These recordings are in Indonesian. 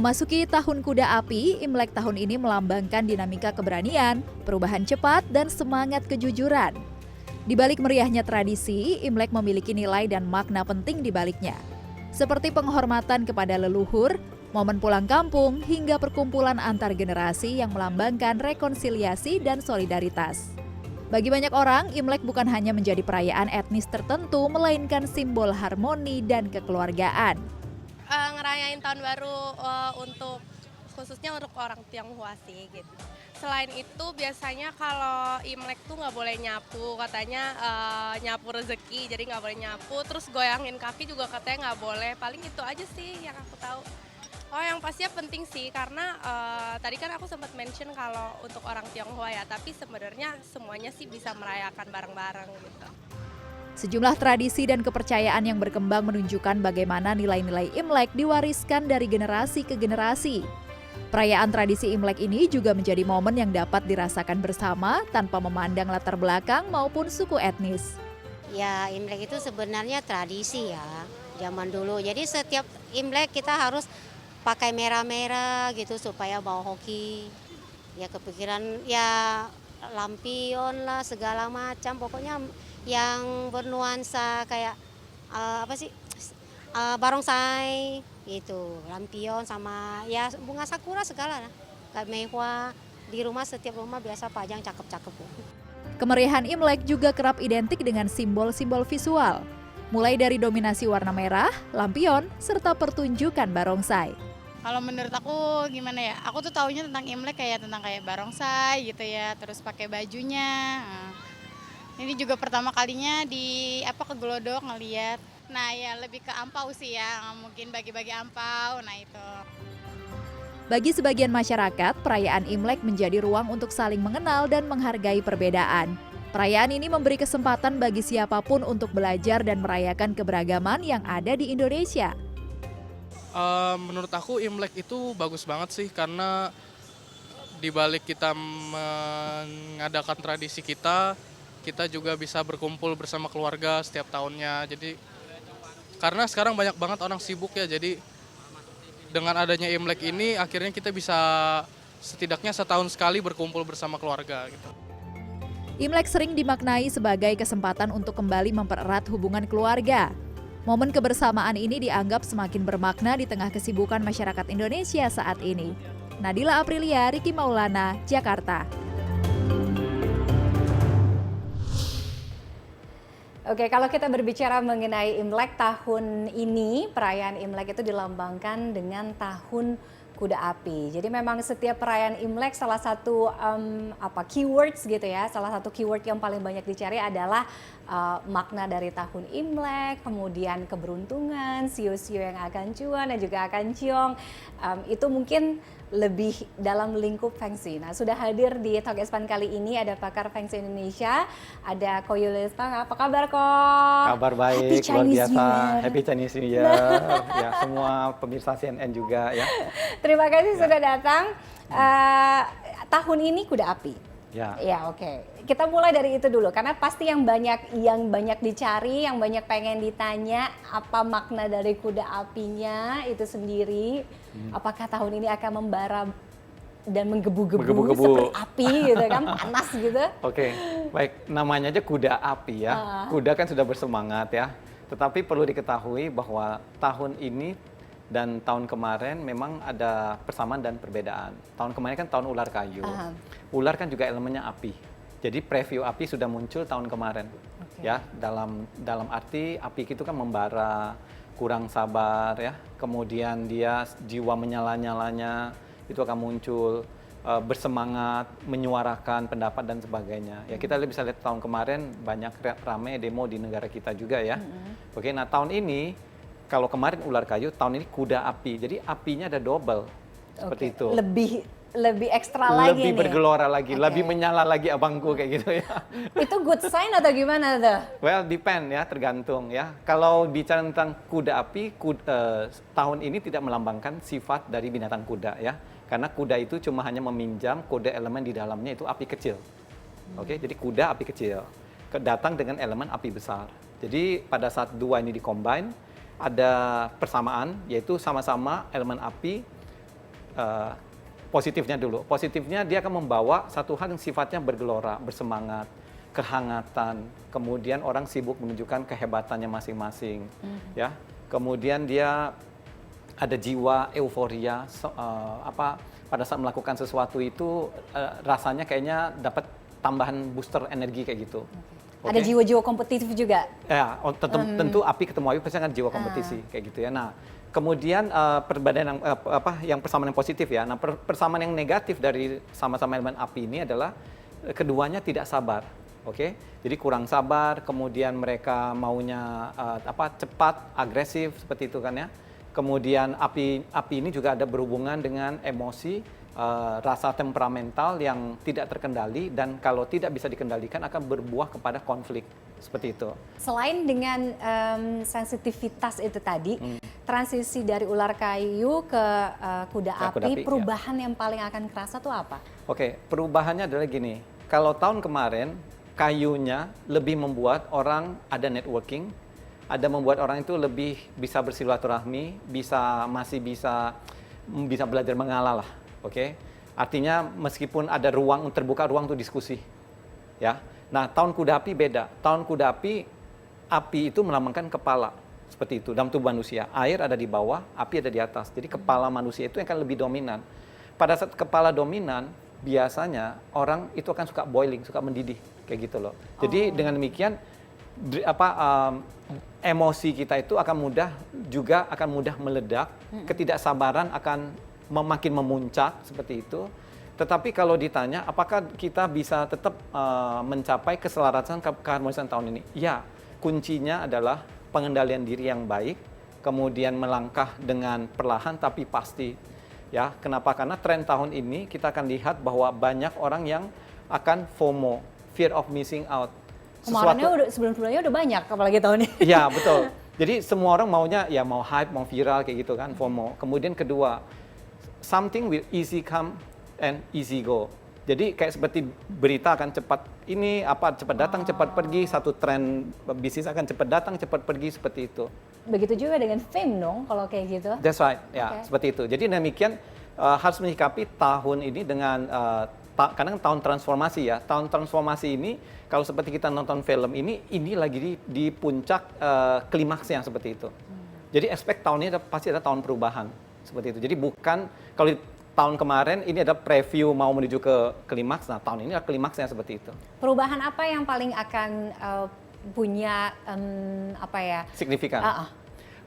Memasuki Tahun Kuda Api, Imlek tahun ini melambangkan dinamika keberanian, perubahan cepat, dan semangat kejujuran. Di balik meriahnya tradisi, Imlek memiliki nilai dan makna penting di baliknya. Seperti penghormatan kepada leluhur, momen pulang kampung, hingga perkumpulan antar generasi yang melambangkan rekonsiliasi dan solidaritas. Bagi banyak orang, Imlek bukan hanya menjadi perayaan etnis tertentu, melainkan simbol harmoni dan kekeluargaan. Ngerayain tahun baru khususnya untuk orang Tionghoa sih gitu. Selain itu biasanya kalau Imlek tuh nggak boleh nyapu, katanya nyapu rezeki, jadi nggak boleh nyapu. Terus goyangin kaki juga katanya nggak boleh. Paling itu aja sih yang aku tahu. Oh, yang pastinya penting sih karena tadi kan aku sempat mention kalau untuk orang Tionghoa ya, tapi sebenarnya semuanya sih bisa merayakan bareng-bareng gitu. Sejumlah tradisi dan kepercayaan yang berkembang menunjukkan bagaimana nilai-nilai Imlek diwariskan dari generasi ke generasi. Perayaan tradisi Imlek ini juga menjadi momen yang dapat dirasakan bersama tanpa memandang latar belakang maupun suku etnis. Ya, Imlek itu sebenarnya tradisi ya, zaman dulu. Jadi setiap Imlek kita harus pakai merah-merah gitu supaya bawa hoki. Ya kepikiran ya lampion lah segala macam, pokoknya yang bernuansa kayak barongsai gitu, lampion sama ya bunga sakura segala lah. Kayak mehua di rumah, setiap rumah biasa pajang cakep-cakep. Kemeriahan Imlek juga kerap identik dengan simbol-simbol visual, mulai dari dominasi warna merah, lampion, serta pertunjukan barongsai. Kalau menurut aku gimana ya, aku tuh taunya tentang Imlek tentang barongsai gitu ya, terus pakai bajunya. Ini juga pertama kalinya ke Glodok ngeliat. Nah ya lebih ke ampau sih ya, mungkin bagi-bagi ampau, nah itu. Bagi sebagian masyarakat, perayaan Imlek menjadi ruang untuk saling mengenal dan menghargai perbedaan. Perayaan ini memberi kesempatan bagi siapapun untuk belajar dan merayakan keberagaman yang ada di Indonesia. Menurut aku Imlek itu bagus banget sih karena di balik kita mengadakan tradisi kita juga bisa berkumpul bersama keluarga setiap tahunnya. Jadi karena sekarang banyak banget orang sibuk ya, jadi dengan adanya Imlek ini akhirnya kita bisa setidaknya setahun sekali berkumpul bersama keluarga gitu. Imlek sering dimaknai sebagai kesempatan untuk kembali mempererat hubungan keluarga. Momen kebersamaan ini dianggap semakin bermakna di tengah kesibukan masyarakat Indonesia saat ini. Nadila Aprilia, Ricky Maulana, Jakarta. Oke, kalau kita berbicara mengenai Imlek tahun ini, perayaan Imlek itu dilambangkan dengan tahun kuda api. Jadi memang setiap perayaan Imlek salah satu keywords gitu ya, salah satu keyword yang paling banyak dicari adalah makna dari tahun Imlek, kemudian keberuntungan, sio-sio yang akan cuan dan juga akan ciong. Itu mungkin lebih dalam lingkup Feng Shui. Nah, sudah hadir di Talk Espan kali ini ada pakar Feng Shui Indonesia, ada Ko Julius Pang. Apa kabar, Ko? Kabar baik, luar biasa. Happy Chinese New Year. Ya, semua pemirsa CNN juga ya. Terima kasih sudah datang. Tahun ini kuda api. Ya, oke. Kita mulai dari itu dulu karena pasti yang banyak dicari, yang banyak pengen ditanya apa makna dari kuda apinya itu sendiri. Apakah tahun ini akan membara dan menggebu-gebu seperti api gitu kan, panas gitu. Oke, baik. Namanya aja kuda api ya. Kuda kan sudah bersemangat ya. Tetapi perlu diketahui bahwa tahun ini dan tahun kemarin memang ada persamaan dan perbedaan. Tahun kemarin kan tahun ular kayu. Ular kan juga elemennya api. Jadi preview api sudah muncul tahun kemarin. Ya, dalam arti api itu kan membara, kurang sabar ya. Kemudian dia jiwa menyala-nyalanya itu akan muncul, bersemangat, menyuarakan pendapat dan sebagainya. Ya, kita bisa lihat tahun kemarin banyak rame demo di negara kita juga ya. Oke, nah tahun ini kalau kemarin ular kayu, tahun ini kuda api. Jadi apinya ada double. Seperti itu. Lebih ekstra lagi nih. Lebih bergelora lagi, lebih menyala lagi abangku kayak gitu ya. Itu good sign atau gimana tuh? Well, depend ya, tergantung ya. Kalau bicara tentang kuda api, tahun ini tidak melambangkan sifat dari binatang kuda ya. Karena kuda itu cuma hanya meminjam kode elemen di dalamnya itu api kecil. Oke, jadi kuda api kecil. Datang dengan elemen api besar. Jadi pada saat dua ini dikombine, ada persamaan, yaitu sama-sama elemen api, positifnya dulu. Positifnya dia akan membawa satu hal yang sifatnya bergelora, bersemangat, kehangatan. Kemudian orang sibuk menunjukkan kehebatannya masing-masing, ya. Kemudian dia ada jiwa euforia, pada saat melakukan sesuatu itu rasanya kayaknya dapat tambahan booster energi kayak gitu. Ada jiwa-jiwa kompetitif juga. Ya, tentu api ketemu api pasti akan jiwa kompetisi kayak gitu ya. Nah, kemudian perbedaan yang persamaan yang positif ya. Nah, persamaan yang negatif dari sama-sama elemen api ini adalah keduanya tidak sabar. Oke, jadi kurang sabar, kemudian mereka maunya cepat, agresif seperti itu kan ya. Kemudian api ini juga ada berhubungan dengan emosi, rasa temperamental yang tidak terkendali, dan kalau tidak bisa dikendalikan akan berbuah kepada konflik seperti itu. Selain dengan sensitivitas itu tadi, transisi dari ular kayu ke kuda api, perubahan yang paling akan kerasa tuh apa? Oke, perubahannya adalah gini. Kalau tahun kemarin kayunya lebih membuat orang ada networking, ada membuat orang itu lebih bisa bersilaturahmi, masih bisa belajar mengalah lah. Oke, artinya meskipun ada ruang terbuka, ruang untuk diskusi, ya. Nah, tahun kuda api beda. Tahun kuda api itu melambangkan kepala, seperti itu dalam tubuh manusia. Air ada di bawah, api ada di atas. Jadi kepala manusia itu yang akan lebih dominan. Pada saat kepala dominan, biasanya orang itu akan suka boiling, suka mendidih, kayak gitu loh. Jadi dengan demikian emosi kita itu akan mudah meledak, ketidaksabaran akan makin memuncak seperti itu. Tetapi kalau ditanya apakah kita bisa tetap mencapai keselarasan keharmonisan tahun ini? Ya, kuncinya adalah pengendalian diri yang baik, kemudian melangkah dengan perlahan tapi pasti. Ya, kenapa? Karena tren tahun ini kita akan lihat bahwa banyak orang yang akan FOMO, fear of missing out. Kemarinnya sebelum-sebelumnya udah banyak, apalagi tahun ini. Iya, betul. Jadi semua orang maunya ya mau hype, mau viral kayak gitu kan, FOMO. Kemudian kedua, something will easy come and easy go. Jadi kayak seperti berita akan cepat datang cepat pergi, satu tren bisnis akan cepat datang cepat pergi seperti itu. Begitu juga dengan fame dong kalau kayak gitu. That's right, ya seperti itu. Jadi demikian harus menyikapi tahun ini dengan karena tahun transformasi ya. Tahun transformasi ini kalau seperti kita nonton film ini lagi di puncak klimaksnya seperti itu. Jadi expect tahun ini pasti ada tahun perubahan seperti itu. Jadi bukan kalau di tahun kemarin ini ada preview mau menuju ke klimaks, nah tahun ini ada klimaksnya seperti itu. Perubahan apa yang paling akan punya signifikan?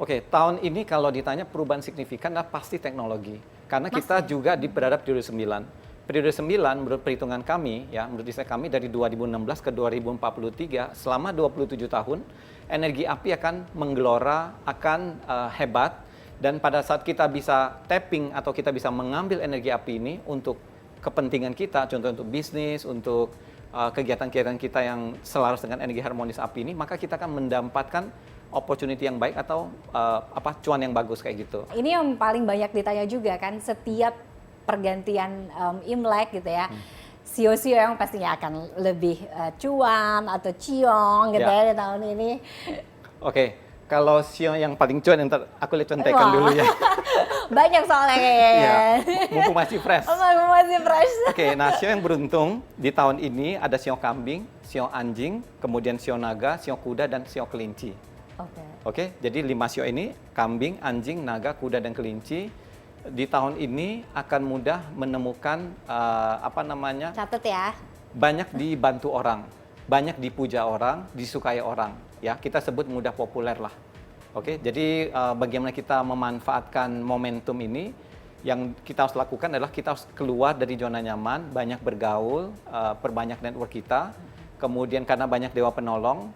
Oke, tahun ini kalau ditanya perubahan signifikan adalah pasti teknologi. Karena kita juga berada di periode 9. Periode 9 menurut perhitungan kami, ya menurut riset kami dari 2016 ke 2043, selama 27 tahun, energi api akan menggelora, akan hebat. Dan pada saat kita bisa tapping atau kita bisa mengambil energi api ini untuk kepentingan kita, contoh untuk bisnis, untuk kegiatan-kegiatan kita yang selaras dengan energi harmonis api ini, maka kita akan mendapatkan opportunity yang baik atau cuan yang bagus kayak gitu. Ini yang paling banyak ditanya juga kan, setiap pergantian Imlek gitu ya. Sio-sio yang pastinya akan lebih cuan atau ciong gitu ya di tahun ini. Oke. Kalau sio yang paling cuan, aku lihat contekan dulu ya. Banyak soalnya kayaknya. Ya, mumpung masih fresh. Mumpung masih fresh. Oke, nah sio yang beruntung di tahun ini ada sio kambing, sio anjing, kemudian sio naga, sio kuda, dan sio kelinci. Oke, jadi 5 sio ini, kambing, anjing, naga, kuda, dan kelinci, di tahun ini akan mudah menemukan Catat ya. Banyak dibantu orang, banyak dipuja orang, disukai orang. Ya, kita sebut mudah populer lah. Oke, jadi bagaimana kita memanfaatkan momentum ini, yang kita harus lakukan adalah kita harus keluar dari zona nyaman, banyak bergaul, perbanyak network kita, kemudian karena banyak dewa penolong,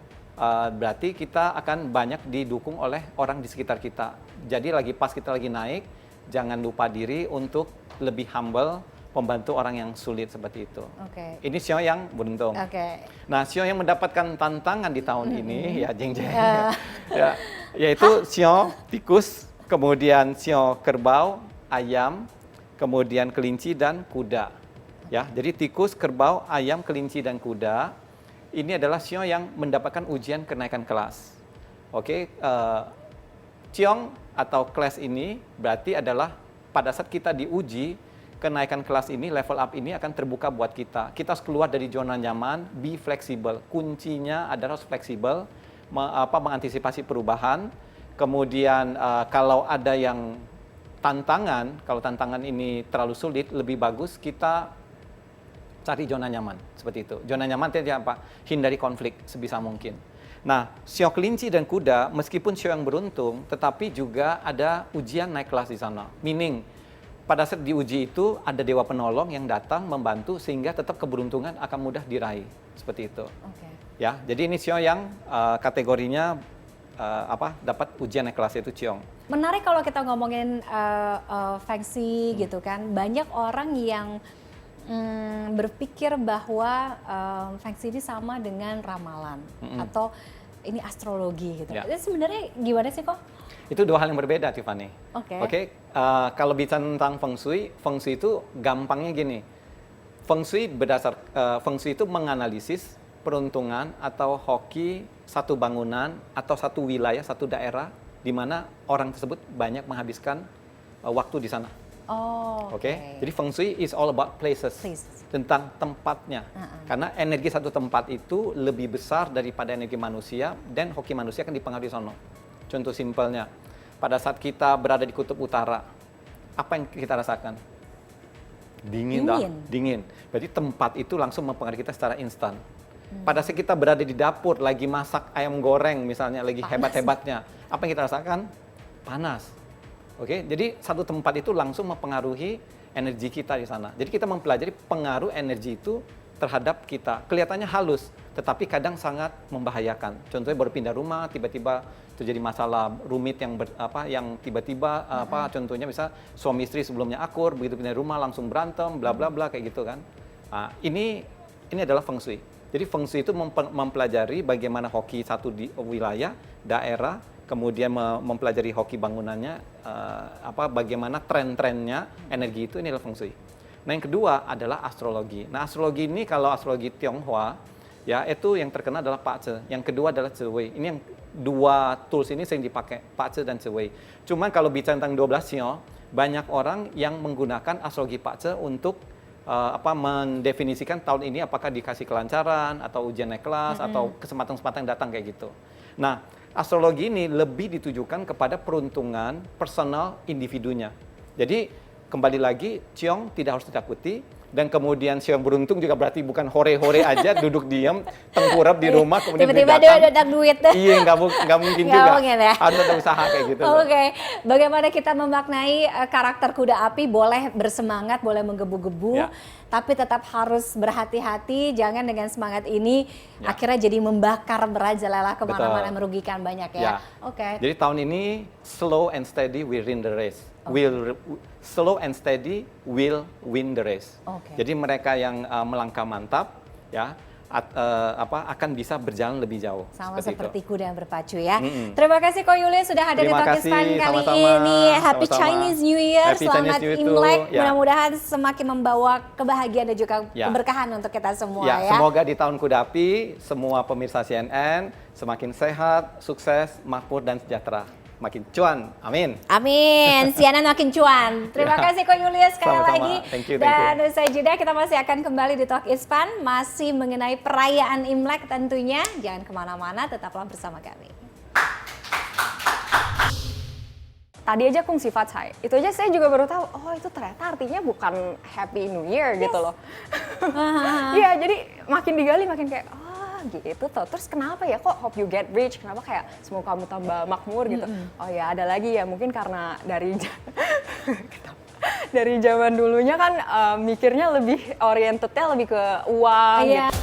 berarti kita akan banyak didukung oleh orang di sekitar kita. Jadi pas kita lagi naik, jangan lupa diri untuk lebih humble, membantu orang yang sulit seperti itu. Ini sio yang beruntung. Nah, sio yang mendapatkan tantangan di tahun ini, ya jeng-jeng, ya, yaitu sio tikus, kemudian sio kerbau, ayam, kemudian kelinci dan kuda. Ya, jadi tikus, kerbau, ayam, kelinci dan kuda ini adalah sio yang mendapatkan ujian kenaikan kelas. Ciong atau kelas ini berarti adalah pada saat kita diuji, kenaikan kelas ini, level up ini akan terbuka buat kita. Kita harus keluar dari zona nyaman, be flexible. Kuncinya adalah harus fleksibel, mengantisipasi perubahan. Kemudian kalau ada yang tantangan, kalau tantangan ini terlalu sulit, lebih bagus kita cari zona nyaman, seperti itu. Zona nyaman itu apa? Hindari konflik sebisa mungkin. Nah, sio kelinci dan kuda, meskipun sio yang beruntung, tetapi juga ada ujian naik kelas di sana. Meaning, pada saat diuji itu ada dewa penolong yang datang membantu sehingga tetap keberuntungan akan mudah diraih, seperti itu. Ya, jadi ini sio yang kategorinya dapat ujian naik kelas itu ciong. Menarik kalau kita ngomongin Feng Shui gitu kan, banyak orang yang berpikir bahwa Feng Shui ini sama dengan ramalan atau ini astrologi gitu. Ya. Itu sebenarnya gimana sih kok? Itu dua hal yang berbeda, Tiffany. Oke. Kalau bicara tentang Feng Shui itu gampangnya gini. Feng Shui itu menganalisis peruntungan atau hoki satu bangunan atau satu wilayah, satu daerah di mana orang tersebut banyak menghabiskan waktu di sana. Oke. Jadi Feng Shui is all about places. Tentang tempatnya. Karena energi satu tempat itu lebih besar daripada energi manusia dan hoki manusia akan dipengaruhi sono. Contoh simpelnya, pada saat kita berada di kutub utara, apa yang kita rasakan? Dingin. Berarti tempat itu langsung mempengaruhi kita secara instan. Pada saat kita berada di dapur, lagi masak ayam goreng misalnya, lagi hebat-hebatnya, apa yang kita rasakan? Panas. Oke, jadi satu tempat itu langsung mempengaruhi energi kita di sana. Jadi kita mempelajari pengaruh energi itu terhadap kita. Kelihatannya halus, tetapi kadang sangat membahayakan. Contohnya baru pindah rumah, tiba-tiba terjadi masalah rumit yang tiba-tiba contohnya bisa suami istri sebelumnya akur, begitu pindah rumah langsung berantem, bla bla bla kayak gitu kan. Nah, ini adalah Feng Shui. Jadi Feng Shui itu mempelajari bagaimana hoki satu di wilayah, daerah, kemudian mempelajari hoki bangunannya, bagaimana tren-trennya, energi itu, ini adalah Feng Shui. Nah, yang kedua adalah astrologi. Nah, astrologi ini kalau astrologi Tionghoa, ya itu yang terkenal adalah Pak Ce. Yang kedua adalah Ce Wei. Ini yang dua tools ini sering dipakai, Pak Ce dan Ce Wei. Cuman kalau bicara tentang 12 sio, banyak orang yang menggunakan astrologi Pak Ce untuk mendefinisikan tahun ini apakah dikasih kelancaran atau ujian naik kelas atau kesempatan-kesempatan yang datang kayak gitu. Nah, astrologi ini lebih ditujukan kepada peruntungan personal individunya. Jadi kembali lagi, ciong tidak harus ditakuti. Dan kemudian siang beruntung juga berarti bukan hore-hore aja duduk diam, tengkurap di rumah kemudian tiba-tiba dia udah duit. Iya, nggak mungkin juga. Ya? Harus ada usaha kayak gitu. Oke. Bagaimana kita memaknai karakter kuda api? Boleh bersemangat, boleh menggebu-gebu, tapi tetap harus berhati-hati. Jangan dengan semangat ini akhirnya jadi membakar merajalela kemana-mana, merugikan banyak ya. Oke. Jadi tahun ini slow and steady will win the race. Slow and steady will win the race. Jadi mereka yang melangkah mantap, ya, akan bisa berjalan lebih jauh. Sama seperti kuda yang berpacu ya. Terima kasih Ko Yuli sudah hadir di Talk is Fun kali ini. Happy Chinese New Year, selamat Imlek. Mudah-mudahan semakin membawa kebahagiaan dan juga keberkahan untuk kita semua ya. Semoga di tahun kuda api semua pemirsa CNN semakin sehat, sukses, makmur dan sejahtera. Makin cuan, amin. Amin, CNN makin cuan. Terima kasih Ko Julius sekali lagi. Thank you. Dan usai jeda kita masih akan kembali di Talk is Fun, masih mengenai perayaan Imlek tentunya. Jangan kemana-mana, tetaplah bersama kami. Tadi aja Kung Sifat Cai, itu aja saya juga baru tahu, oh itu ternyata artinya bukan Happy New Year gitu loh. Iya, jadi makin digali makin kayak, gitu tuh. Terus kenapa ya kok hope you get rich? Kenapa kayak semoga kamu tambah makmur gitu? Oh ya ada lagi ya, mungkin karena dari zaman dulunya kan mikirnya lebih orientednya lebih ke uang gitu.